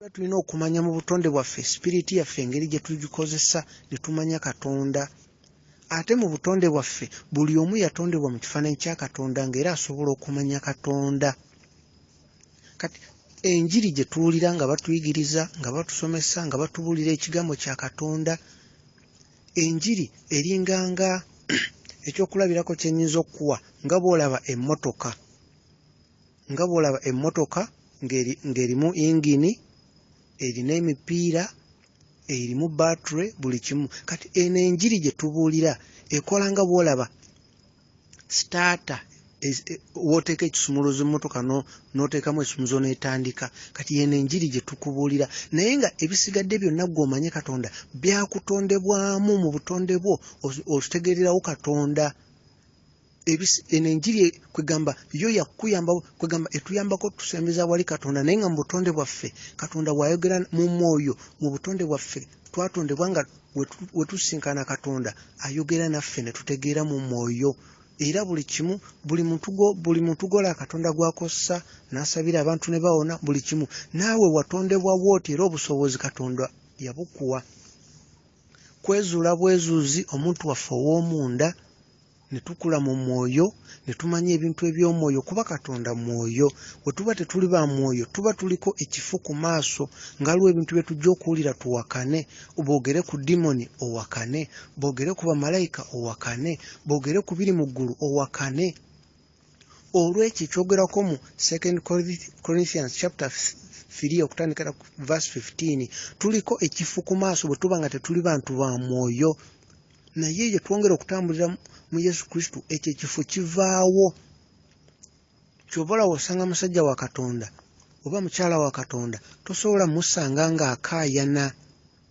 tulina okumanya mu butonde bwaffe spiriti yaffe engeri gye tugikozesa ne tumanya Katonda. Ate mu butonde bwaffe buli omu yatondebwa mu kifaananyi kya Katonda ng'era asobola okumanya Katonda. Kati enjiri gye tuwulira nga batuyigiriza, nga batusomesa, nga batubuulira ekigambo kya Katonda, enjiri eringanga ekyokulabirako kye nnyinza okuwa nga bw'olaba emmotoka ng'erimu ingini, erina emipiira, erimu battery, buli kimu. Kati eno enjiri gye tubuulira ekola nga bw'olaba starter w'oteeka ekisumuluzo mmotoka n'oteekamu ekisumuluzo n'etandika. Kati yeno enjiri gye tukubuulira, naye nga ebisigadde byonna gw'omanye Katonda byakutondebwamu mu butonde bwo otegeererawo Katonda. Eno enjiri kwegamba yo yakuyamba, kwegamba etuyambako tusembeza wali Katonda, naye nga mu butonde bwaffe Katonda bw'ayogera mu mwoyo, mu butonde bwaffe twatondebwa nga wetusinkana Katonda ayogera naffe ne tutegeera mu mwoyo. Era buli kimu, buli muntu gola Katonda gwakossa n'asabira abantu ne bawona, buli kimu naawe watondebwa bw'oti era obusobozi Katonda yabukuwa. Kwezuula bwezuuzi omuntu waffe ow'omunda, ne tukula mu mwoyo, ne tumanya ebintu eby'omwoyo kuba Katonda mwoyo. Bwe tuba tetuli ba mwoyo tuba tuliko ekifu ku maaso, ngaliwo ebintu bye tujja okuwulira tuwakane, boogere ku dimoni owakane, boogere ku bamalayika owakane, boogere ku biri mu ggulu owakane. Olw'ekyo ekyogerako mu 2 Corinthians chapter 3 okutandikira ku verse 15, tuliko ekifu ku maaso bwe tuba nga tetuli bantu ba mwoyo. Naye ye twongera okutambulira mu Yesu Kristo, ekyo ekifo kivaawo. Ky'obola osanga musajja wa Katonda oba mukyala wa Katonda tosobola musanga ng'akaayana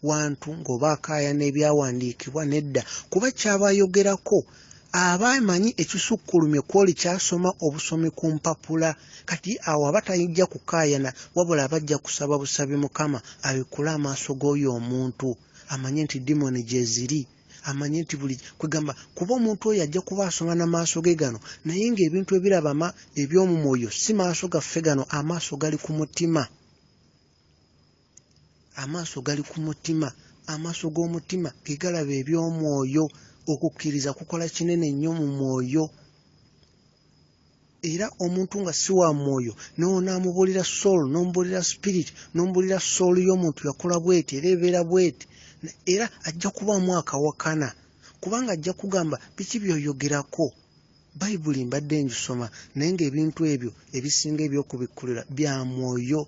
wantu ng'oba akaayana ebyawandiikibwa, nedda, kuba kyaba ayogerako aba amanyi ekisukkulumye kwoli kyasoma obusomi ku mpapula. Kati awo aba tajja kukaayana, wabula abajja kusaba busabi Mukama abikule amaaso g'oyo omuntu, amanye nti dimoni gye ziri, amanye nti buli kwegamba, kuba omuntu oyo ajja kuba asoma n'amaaso ge gano, naye ng'ebintu ebiraba eby'omu mwoyo si maaso gaffe gano, amaaso gali ku mutima. Amaaso gali ku mutima, amaaso g'omutima ge galaba eby'omwoyo. Okukkiriza kukola kinene nnyo mu mwoyo. Era omuntu nga si wa mwoyo n'onaamubuulira soul, n'omubuulira spirit, n'omubuulira soul y'omuntu yakola bweti era ebeera bweti, era ajja kubaamu akawakana, kubanga ajja kugamba biki by'oyogerako. Bayibuli mbadde ngisoma naye ng'ebintu ebyo ebisinga eby'okubikkulira bya mwoyo.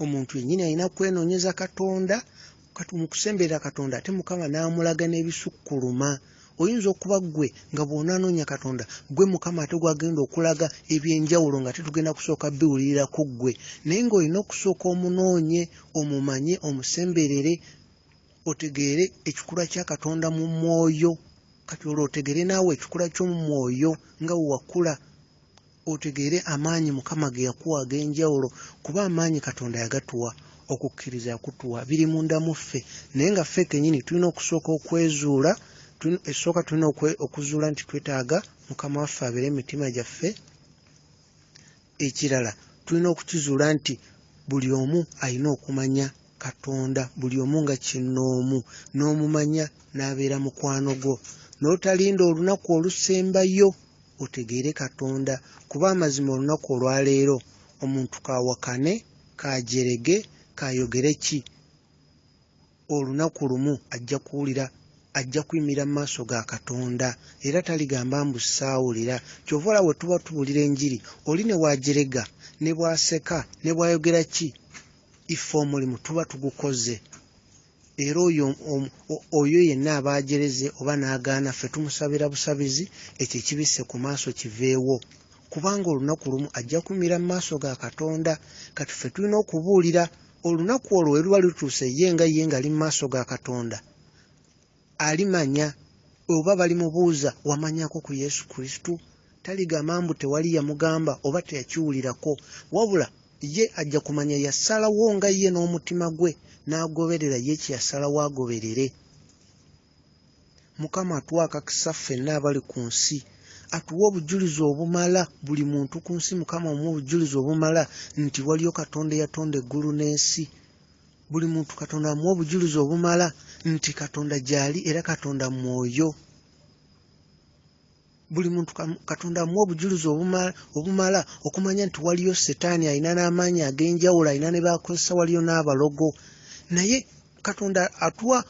Omuntu yennyini alina kwenoonyeza Katonda, mu kusemberera Katonda ate Mukama n'amulaga n'ebisukkuluma. Oyinza okuba ggwe nga bw'onaanoonya Katonda, ggwe Mukama ate gwagenda okulaga ebyenjawulo nga tetugenda kusooka biwulirira ku ggwe, naye ng'olina okusooka omunoonye, omumanye, omusemberere, otegeere ekikula kya Katonda mu mwoyo. Kati olwo otegeere naawe ekikula ky'omu mwoyo nga we wakula, otegeere amaanyi Mukama ge yakuwa ag'enjawulo, kuba amaanyi Katonda yagatuwa, okukkiriza yakutuwa, biri munda mu ffe. Naye nga ffe kennyini tulina okusooka okwezuula, esooka tulina okuzuula nti twetaaga Mukama waffe abeere emitima gyaffe. Ekirala tulina okukizuula nti buli omu alina okumanya Katonda, buli omu nga kinnoomu, n'omumanya n'abeera mukwano gwo, n'otalinda olunaku olusembayo otegeere Katonda, kuba amazima olunaku olwaleero omuntu kaawakane, kaajerege, kaayogere ki, olunaku lumu ajja kuwulira, ajja kuyimira mu maaso ga Katonda era taligamba mbu saawulira. Kyova olaba bwe tuba tubuulira enjiri, oli ne bw'ajerega, ne bw'aseka, ne bw'ayogera ki, ife omulimu tuba tugukoze. Era oyo yenna aba ajereze oba n'agaana, ffe tumusabira busabizi ekyo ekibisse ku maaso kiveewo, kubanga olunaku lumu ajja kuyimira mu maaso ga Katonda. Kati ffe tulina okubuulira olunaku olwo we luba lutuuse, ye ng'ali mu maaso ga Katonda alimanya. Oba balimubuuza wamanyako ku Yesu Kristo, taligamba mbu tewali yamugamba oba teyakiwulirako, wabula ye ajja kumanya yasalawo nga ye n'omutima gwe n'agoberera ye kye yasalawo agoberere. Mukama atuwa akakisa ffenna abali ku nsi, atuwa obujulizi obumala buli muntu ku nsi Mukama omuwa obujulizi obumala nti waliyo Katonda eyatonda eggulu n'ensi. Buli muntu Katonda amuwa obujulizi obumala nti Katonda gyali era Katonda mwoyo. Buli muntu Katonda amuwa obujulizi obumala okumanya nti waliyo Setaani alina n'amaanyi ag'enjawulo, alina ne bakozesa, waliyo n'abalogo. Naye Katonda atuwa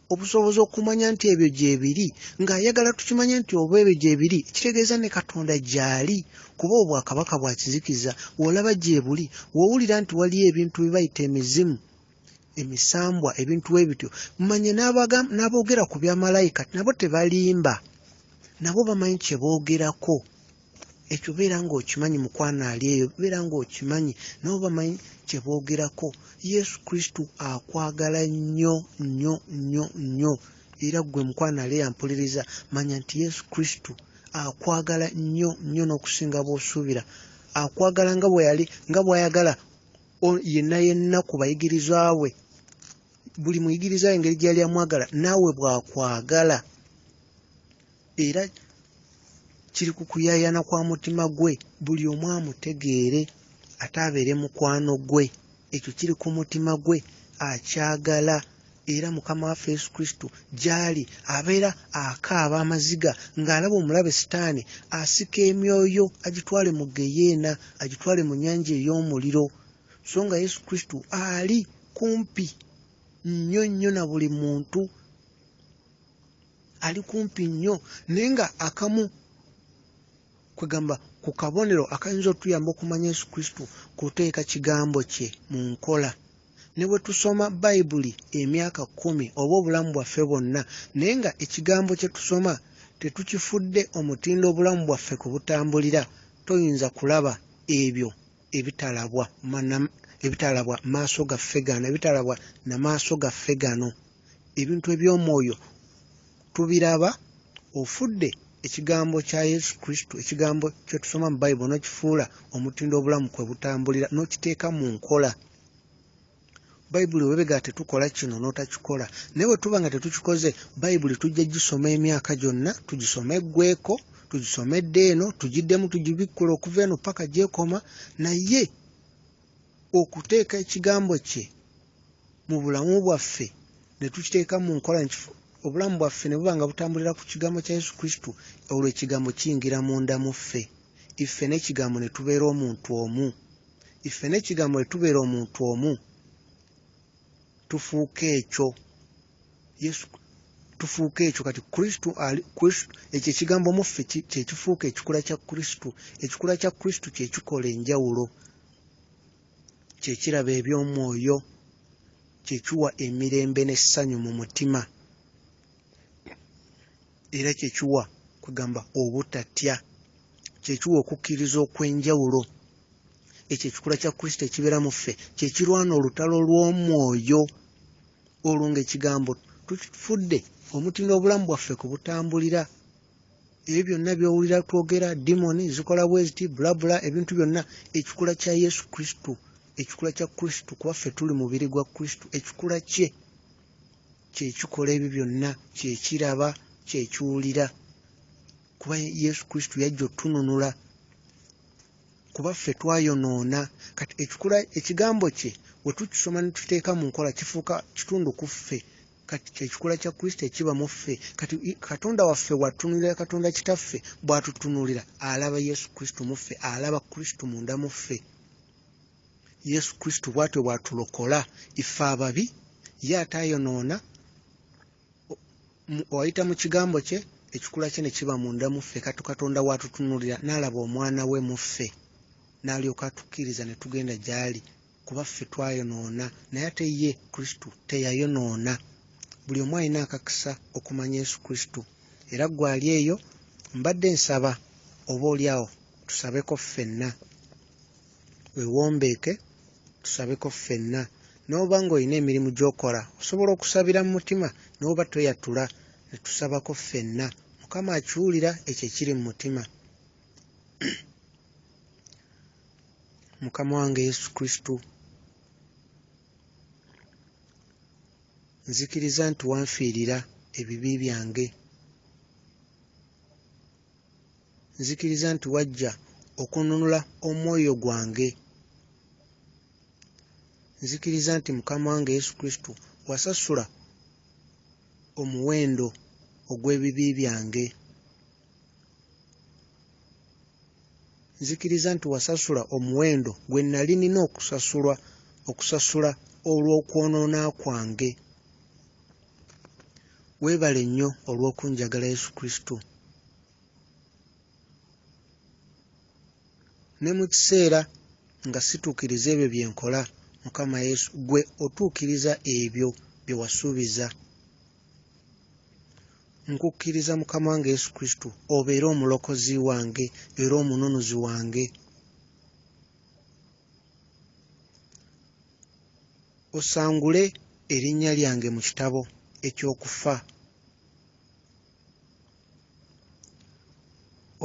obusobozi okumanya nti ebyo gyebiri, ng'ayagala tukimanye nti oba ebyo gyebiri kitegeeza ne Katonda gyali, kuba obwakabaka bwa kizikiza. W'olaba gyebuli, w'owulira nti waliyo ebintu bye bayita emizimu, emisambwa, ebintu ebityo, mmanye n'aboogera ku bya malayika nabo tebalimba, nabo bamanyi kye boogerako. Ekyo beera ng'okimanyi mukwano ali eyo, beera ng'okimanyi nabo bamanyi kye boogerako. Yesu Kristo akwagala nnyo nnyo nnyo nnyo, era ggwe mukwano ali yampuliriza, manya nti Yesu Kristo akwagala nnyo nnyo n'okusinga bw'osuubira. Akwagala nga bw'ayagala yenna ku bayigirizwa be. Buli muyigiriza engeri gy'ali amwagala naawe bw'akwagala, era kiri ku kuyaayana kwa mutima gwe buli omu amutegeere ate abeere mukwano gwe. Ekyo kiri ku mutima gwe, akyagala. Era Mukama waffe Yesu Kristo gy'ali abeera akaaba amaziga ng'alaba omulabe Setaani asika emyoyo agitwale mu geyeena, agitwale mu nnyanja ey'omuliro. So nga Yesu Kristo ali kumpi nnyo nnyo na buli muntu, ali kumpi nnyo. Naye nga akamu kwegamba ku kabonero akayinza otuyamba okumanya Yesu Kristo kuteeka kigambo kye mu nkola. Ne bwe tusoma Bayibuli emyaka 10 oba obulamu bwaffe bwonna, naye nga ekigambo kye tusoma tetukifudde omutindo obulamu bwaffe ku butambulira, toyinza kulaba ebyo ebitalabwa maaso gaffe gano, ebitalabwa na maaso gaffe gano. Ebintu eby'omwoyo tubiraba ofudde ekigambo kya Yesu Kristo, ekigambo kye tusoma mu Bayibuli n'okifuula omutindo obulamu kwe butambulira, n'okiteeka mu nkola. Bayibuli webega tetukola kino n'otakikola, naye bwe tuba nga tetukikoze, Bayibuli tujja gisoma emyaka gyonna, tugisoma eggweko, tugisomedde eno, tugiddemu tugibikkula okuva eno paka gyekoma. Naye okuteeka ekigambo kye mu bulamu bwaffe ne tukiteeka mu nkola, obulamu bwaffe ne buba nga butambulira ku kigambo kya Yesu Kristo, olwo ekigambo kiyingira munda mu ffe. Iffe n'ekigambo ne tubeera omuntu omu. Iffe n'ekigambo ne tubeera omuntu omu, tufuuka ekyo. Yesu tufuuka ekyo kati Kristo ekyo ekigambo mu ffe kye kifuuka ekikula kya Kristo. Ekikula kya Kristo kye kikola enjawulo, kye kiraba eby'omwoyo, kye kiwa emirembe n'essanyu mu mutima, era kye kiwa kugamba obutatya, kye kiwa okukkiriza okw'enjawulo. Ekyo ekikula kya Kristo ekibeera mu ffe kye kirwana olutalo lw'omwoyo. Olwo ng'ekigambo tukifudde omutindo obulamu bwaffe ku butambulira. Ebyo byonna by'owulira twogera, dimoni zikola bwe ziti, bulabula, ebintu byonna ekikula kya Yesu Kristo, ekikula kya Kristo, kuba ffe tuli mubiri gwa Kristo. Ekikula kye kye kikola ebyo byonna, kye kiraba, kye kiwulira, kuba Yesu Kristo yajja otununula, kuba ffe twayonoona. Kati ekigambo kye bwe tukisoma ne tuteeka mu nkola kifuuka kitundu ku ffe. Kati kyekikula kya Kristo ekiba mu ffe. Kati Katonda waffe bw'atunulira, Katonda Kitaffe bw'atutunulira, alaba Yesu Kristo mu ffe, alaba Kristo munda mu ffe. Yesu Kristo bw'atyo bw'atulokola iffe ababi, ye ataayonoona, wayita mu kigambo kye, ekikula kye ne kiba munda mu ffe. Kati Katonda bw'atutunulira n'alaba omwana we mu ffe, n'alyoka atukkiriza ne tugenda gy'ali, kuba ffe twayonoona, naye ate ye Kristo teyayonoona. Buli omu alina akakisa okumanya Yesu Kristo. Era ggwe ali eyo, mbadde nsaba oba oli awo tusabeko ffenna, weewombeeke tusabeko ffenna. N'oba ng'olina emirimu gy'okola osobola okusabira mu mutima, n'oba toyatula ne tusabako ffenna. Mukama akiwulira ekyo ekiri mu mutima. Mukama wange Yesu Kristo, nzikiriza nti wanfiirira ebibi byange. nzikiriza nti wajja okununula omwoyo gwange. Nzikiriza nti Mukama wange Yesu Kristo wasasula omuwendo ogw'ebibi byange. Nzikiriza nti wasasula omuwendo gwe nali nina okusasula olw'okwonoona kwange. Weebale nnyo olw'okunjagala Yesu Kristo. Ne mu kiseera nga situukiriza ebyo bye nkola, Mukama Yesu gwe otuukiriza ebyo bye wasuubiza. Nkukkiriza Mukama wange Yesu Kristo obeere omulokozi wange era omununuzi wange. Osangule erinnya lyange mu kitabo eky'okufa.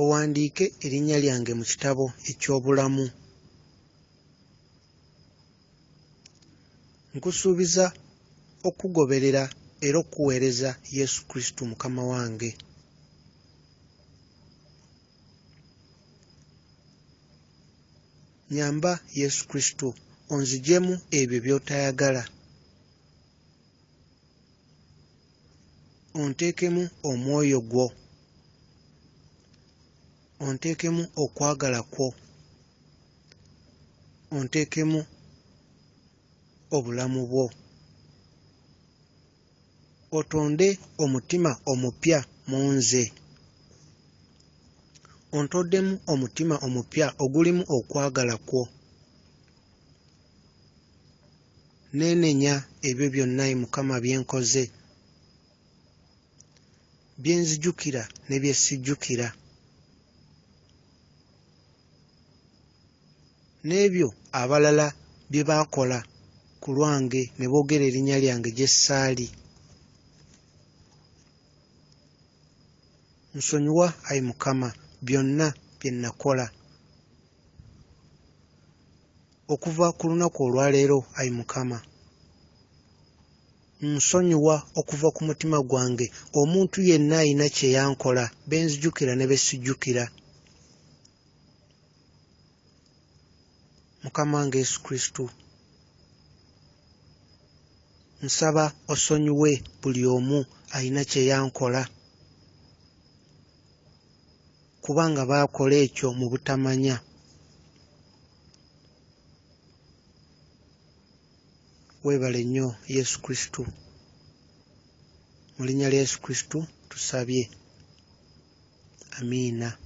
Owandiike erinnya lyange mu kitabo eky'obulamu. Nkusuubiza okugoberera era okuweereza Yesu Kristo Mukama wange. Nyamba Yesu Kristo onzigyemu ebyo by'otayagala. Onteekemu omwoyo gwo. Onteekemu okwagala kwo. Onteekemu obulamu bwo. Otonde omutima omupya mu nze. Ontoddemu omutima omupya ogulimu okwagala kwo. Neenenya ebyo byonna Mukama bye nkoze, bye nzijukira ne bye sijjukira, n'ebyo abalala bye baakola ku lwange ne boogera erinnya lyange gye ssaali. Nsonyiwa Ayi Mukama byonna bye nakola okuva ku lunaku olwaleero. Ayi Mukama, nsonyiwa okuva ku mutima gwange omuntu yenna ayina kye yankola, be nzijukira ne be sijjukira. Mukama wange Yesu Kristo, nsaba osonyiwe buli omu ayina kye yankola, kubanga baakola ekyo mu butamanya. Weebale nnyo Yesu Kristo. Mu linnya lya Yesu Kristo tusabye. Amiina.